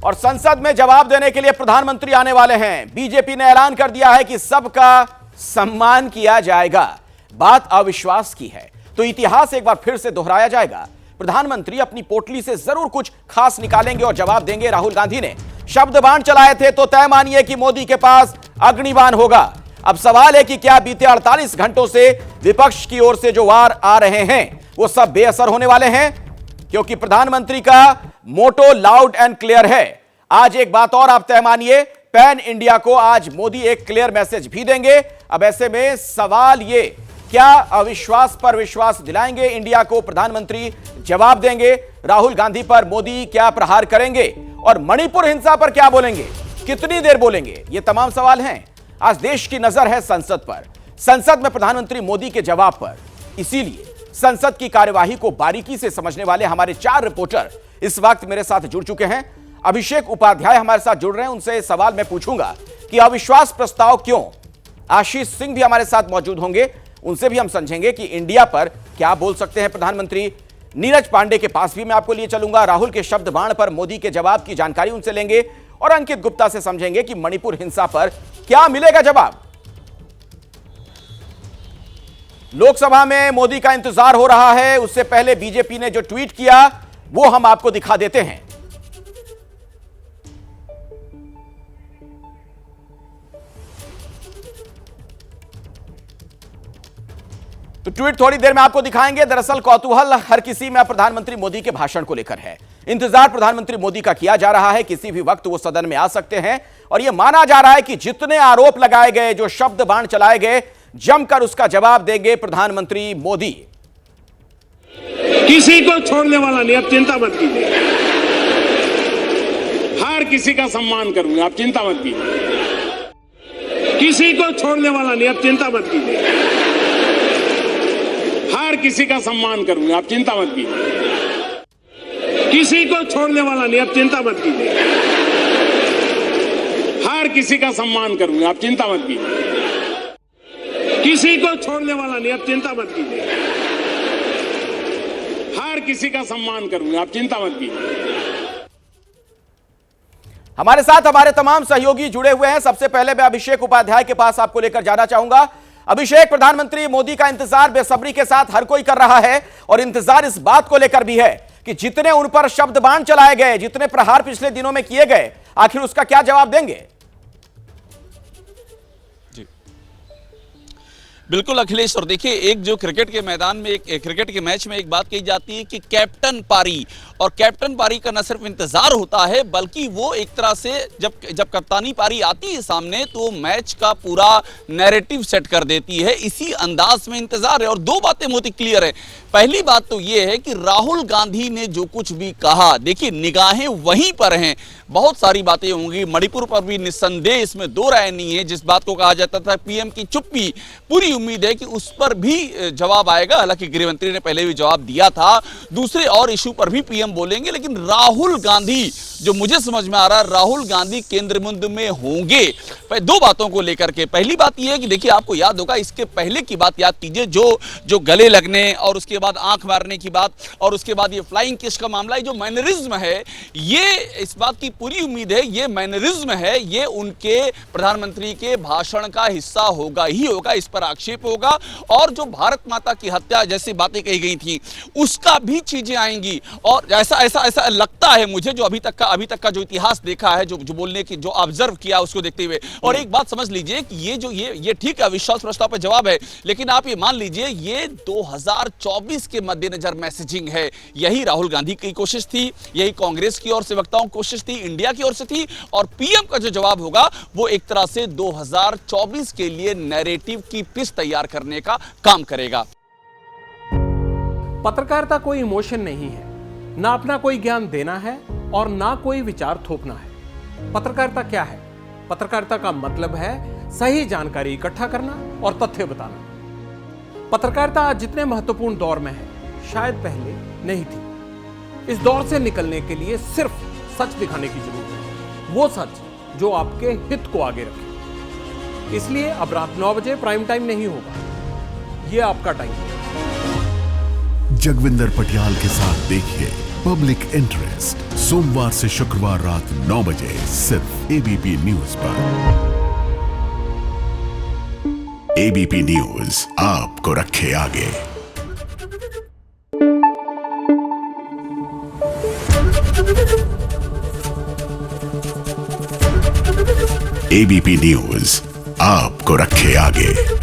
और संसद में जवाब देने के लिए प्रधानमंत्री आने वाले हैं। बीजेपी ने ऐलान कर दिया है कि सबका सम्मान किया जाएगा। बात अविश्वास की है तो इतिहास एक बार फिर से दोहराया जाएगा। प्रधानमंत्री अपनी पोटली से जरूर कुछ खास निकालेंगे और जवाब देंगे। राहुल गांधी ने शब्द बाण चलाए थे तो तय मानिए कि मोदी के पास अग्निबाण होगा। अब सवाल है कि क्या बीते 48 घंटों से विपक्ष की ओर से जो वार आ रहे हैं वो सब बेअसर होने वाले हैं, क्योंकि प्रधानमंत्री का मोटो लाउड एंड क्लियर है। आज एक बात और आप तय मानिए, पैन इंडिया को आज मोदी एक क्लियर मैसेज भी देंगे। अब ऐसे में सवाल ये, क्या अविश्वास पर विश्वास दिलाएंगे इंडिया को प्रधानमंत्री, जवाब देंगे। राहुल गांधी पर मोदी क्या प्रहार करेंगे और मणिपुर हिंसा पर क्या बोलेंगे, कितनी देर बोलेंगे, ये तमाम सवाल हैं। आज देश की नजर है संसद पर, संसद में प्रधानमंत्री मोदी के जवाब पर। इसीलिए संसद की कार्यवाही को बारीकी से समझने वाले हमारे 4 रिपोर्टर इस वक्त मेरे साथ जुड़ चुके हैं। अभिषेक उपाध्याय हमारे साथ जुड़ रहे हैं, उनसे सवाल मैं पूछूंगा कि अविश्वास प्रस्ताव क्यों। आशीष सिंह भी हमारे साथ मौजूद होंगे, उनसे भी हम समझेंगे कि इंडिया पर क्या बोल सकते हैं प्रधानमंत्री। नीरज पांडे के पास भी मैं आपको लिए चलूंगा, राहुल के शब्द बाण पर मोदी के जवाब की जानकारी उनसे लेंगे। और अंकित गुप्ता से समझेंगे कि मणिपुर हिंसा पर क्या मिलेगा जवाब। लोकसभा में मोदी का इंतजार हो रहा है, उससे पहले बीजेपी ने जो ट्वीट किया वो हम आपको दिखा देते हैं। तो ट्वीट थोड़ी देर में आपको दिखाएंगे। दरअसल कौतूहल हर किसी में प्रधानमंत्री मोदी के भाषण को लेकर है। इंतजार प्रधानमंत्री मोदी का किया जा रहा है, किसी भी वक्त वो सदन में आ सकते हैं। और यह माना जा रहा है कि जितने आरोप लगाए गए, जो शब्द बाण चलाए गए, जमकर उसका जवाब देंगे प्रधानमंत्री मोदी। किसी को छोड़ने वाला नहीं, आप चिंता मत कीजिए। हर किसी का सम्मान करूंगा, आप चिंता मत कीजिए। किसी को छोड़ने वाला नहीं, आप चिंता मत कीजिए। हर किसी का सम्मान करूंगा, आप चिंता मत कीजिए। किसी को छोड़ने वाला नहीं, आप चिंता मत कीजिए। हर किसी का सम्मान करूंगा, आप चिंता मत कीजिए। किसी को छोड़ने वाला नहीं, आप चिंता मत कीजिए। हर किसी का सम्मान करूंगा, आप चिंता मत कीजिए। हमारे साथ हमारे तमाम सहयोगी जुड़े हुए हैं। सबसे पहले मैं अभिषेक उपाध्याय के पास आपको लेकर जाना चाहूंगा। अभिषेक, प्रधानमंत्री मोदी का इंतजार बेसब्री के साथ हर कोई कर रहा है और इंतजार इस बात को लेकर भी है कि जितने उन पर शब्द बाण चलाए गए, जितने प्रहार पिछले दिनों में किए गए, आखिर उसका क्या जवाब देंगे। बिल्कुल अखिलेश, और देखिए, एक जो क्रिकेट के मैदान में, एक क्रिकेट के मैच में एक बात कही जाती है कि कैप्टन पारी, और कैप्टन पारी का न सिर्फ इंतजार होता है बल्कि वो एक तरह से जब कप्तानी पारी आती है सामने तो मैच का पूरा नैरेटिव सेट कर देती है। इसी अंदाज में इंतजार है। और 2 बातें बहुत ही क्लियर है। पहली बात तो ये है कि राहुल गांधी ने जो कुछ भी कहा, देखिए निगाहें वहीं पर हैं। बहुत सारी बातें होंगी, मणिपुर पर भी निस्संदेह, इसमें 2 राय नहीं है। जिस बात को कहा जाता था पीएम की चुप्पी, पूरी उम्मीद है कि उस पर भी जवाब आएगा। हालांकि गृहमंत्री ने पहले भी जवाब दिया था। दूसरे और इशू पर भी पीएम बोलेंगे, लेकिन राहुल गांधी, जो मुझे समझ में आ रहा है, राहुल गांधी केंद्र बिंदु में होंगे 2 बातों को लेकर के। पहली बात यह है कि देखिए, आपको याद होगा, इसके पहले की बात याद कीजिए, जो गले लगने और उसके बाद आंख मारने की बात और उसके बाद ये फ्लाइंग किस का मामला, ये जो मैनरिज्म है, ये इस बात की पूरी उम्मीद है, ये मैनरिज्म है, ये उनके प्रधानमंत्री के भाषण का हिस्सा होगा ही होगा। इस पर आक्षेप होगा। और जो भारत माता की हत्या जैसी बातें कही गई थी, उसका भी चीजें आएंगी। और ऐसा लगता है मुझे, जो अभी तक का जो इतिहास देखा है, जो बोलने की, जो ऑब्जर्व किया उसको देखते हुए। और एक बात समझ लीजिए कि ये ठीक है, अविश्वास प्रस्ताव पर जवाब है, लेकिन आप ये मान लीजिए ये 2024 के मद्देनजर मैसेजिंग है। यही राहुल गांधी की कोशिश थी, यही कांग्रेस की ओर से वक्ताओं की कोशिश थी, इंडिया की ओर से थी। और पीएम का जो जवाब होगा वो एक तरह से 2024 के लिए नैरेटिव की पिच तैयार करने का काम करेगा। पत्रकारिता कोई इमोशन नहीं है, ना अपना कोई ज्ञान देना है और ना कोई विचार थोपना है। पत्रकारिता क्या है? पत्रकारिता का मतलब है सही जानकारी इकट्ठा करना और तथ्य बताना। पत्रकारिता आज जितने महत्वपूर्ण दौर में है, शायद पहले नहीं थी। इस दौर से निकलने के लिए सिर्फ सच दिखाने की जरूरत है, वो सच जो आपके हित को आगे रखे। इसलिए अब रात 9 बजे प्राइम टाइम नहीं होगा, ये आपका टाइम है। जगविंदर पटियाल के साथ देखिए पब्लिक इंटरेस्ट, सोमवार से शुक्रवार रात 9 बजे सिर्फ एबीपी न्यूज पर। एबीपी न्यूज आपको रखे आगे। एबीपी न्यूज आपको रखे आगे।